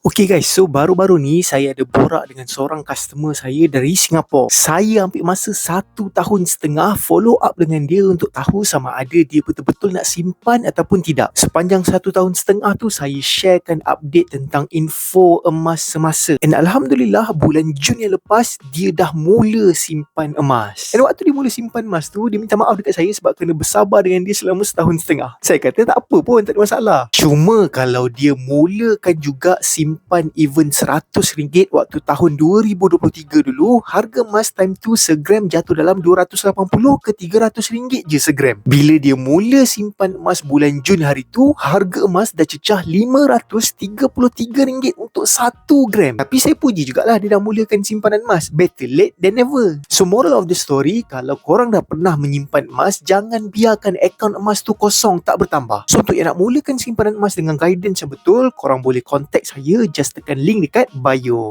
Okay guys, so baru-baru ni saya ada borak dengan seorang customer saya dari Singapura. Saya ambil masa 1.5 tahun follow up dengan dia untuk tahu sama ada dia betul-betul nak simpan ataupun tidak. Sepanjang 1.5 tahun tu saya sharekan update tentang info emas semasa. And Alhamdulillah bulan Jun yang lepas dia dah mula simpan emas. And waktu dia mula simpan emas tu, dia minta maaf dekat saya sebab kena bersabar dengan dia selama 1.5 tahun. Saya kata tak apa pun, tak ada masalah. Cuma kalau dia mulakan juga simpan even RM100 waktu tahun 2023 dulu, harga emas time tu segram jatuh dalam RM280 ke RM300 je segram. Bila dia mula simpan emas bulan Jun hari tu, harga emas dah cecah RM533 untuk 1 gram. Tapi saya puji jugalah dia dah mulakan simpanan emas. Better late than never. So moral of the story, kalau korang dah pernah menyimpan emas, jangan biarkan akaun emas tu kosong, tak bertambah. So untuk yang nak mulakan simpanan emas dengan guidance yang betul, korang boleh contact saya, just tekan link dekat bio.